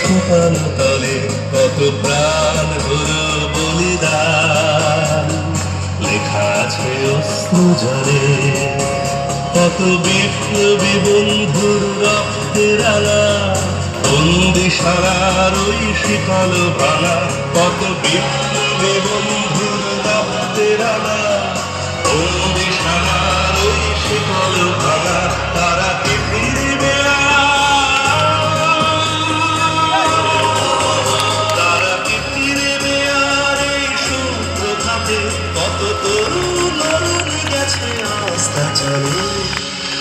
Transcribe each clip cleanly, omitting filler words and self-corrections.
সোপান তলে কত প্রাণ হলো বলিদান। লেখা আছে অশ্রু জলে কত বিপ্লবী বন্ধুর রক্তের আলা। বন্দিশালার ওই শীতল ভাঙা কত বিপ্লবী বন্ধুর রক্তের আলা। বন্দিশালার ওই শীতল ভাঙা তারা কি ফিরবে? তারা কি ফিরবে আর এই সুপ্রভাতে? কত তরুণ গেছে আস্থা চলে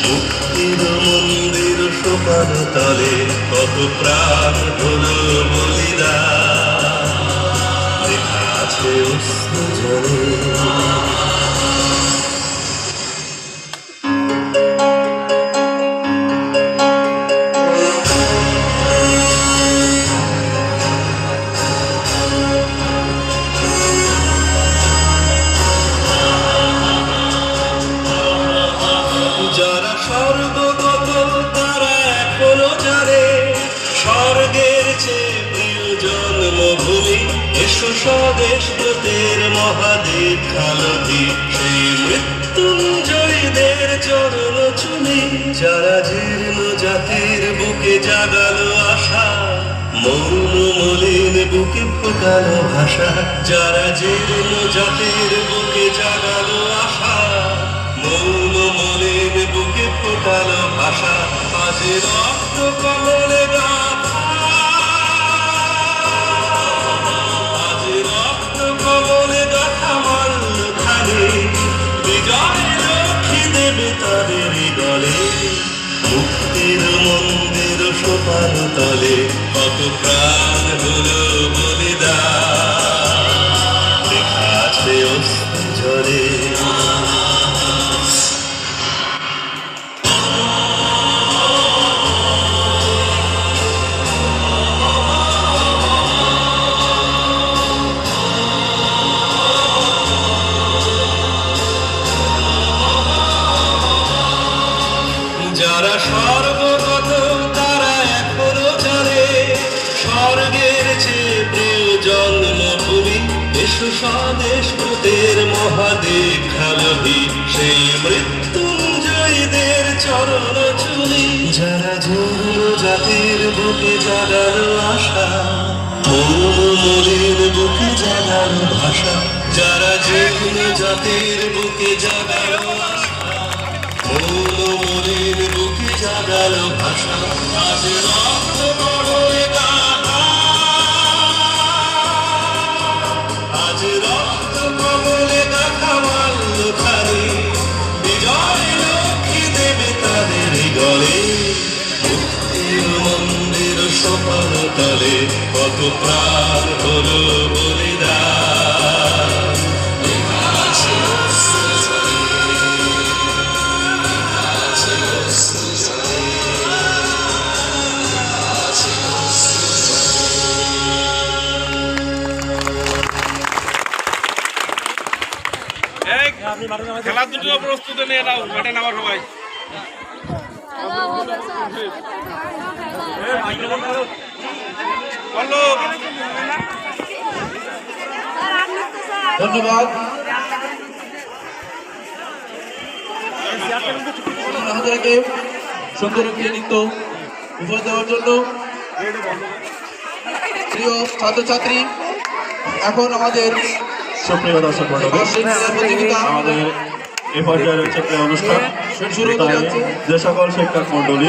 মুক্তির মন্দির সোপান তলে কত প্রাণ হলো বলিদান। লেখা আছে অশ্রু জলে। যারা স্বর্গগত তারা এখনো জানে স্বর্গের চেয়ে প্রিয় জন্মভূমি। এসো স্বদেশ ব্রতের মহাদেব খালতি সেই মৃত্যুঞ্জয়ীদের চরণ চুমি। যারা জীর্ণ জাতির বুকে জাগালো আশা মৌন মলিন বুকে ফোটালো ভাষা। যারা জীর্ণ জাতির বুকে জাগালো আশা মৌন মলিন বুকে ফোটালো ভাষা। আজ রক্ত কমলে গাথা, আজ রক্ত কমলে গাথা মাল্যখানি বিজয় লক্ষ্মী দেবে তাদের গলে। মুক্তির মন্দির সোপান তলে কত প্রাণ হলো বলিদান। লেখা আছে অশ্রু জলে। যারা স্বর্গগত তারা এখনো জানে স্বর্গের চেয়ে প্রিয় জন্মভূমি। এসো স্বদেশ ব্রতের মহাদেব খালহি সেই মৃত্যুঞ্জয়ীদের চরণ চুলি। যারা জীর্ণ জাতির বুকে জাগালো আশা মৌন মলিন বুকে জাগালো ভাষা। যারা জীর্ণ জাতির বুকে জাগালো আশা মৌন মলিন বুকে জাগালো ভাষা। আজ রক্ত কমলে গাথা, আজ রক্ত কমলে গাথা মাল্যখানি বিজয় লক্ষ্মী দেবে তাদের গলে। মুক্তির মন্দির সোপান তলে কত প্রাণ হলো বলিদান। খেলার দুটো প্রস্তুতি নিয়ে নাও, এটা নামার সবাই। ধন্যবাদ আমাদেরকে সুন্দর একটি নৃত্য উপহার দেওয়ার জন্য। প্রিয় ছাত্রছাত্রী, এখন আমাদের সুপ্রিয় দর্শক মণ্ডলী, আমাদের এ পর্যায়ে রয়েছে একটি অনুষ্ঠান। যে সকল শিক্ষক মণ্ডলী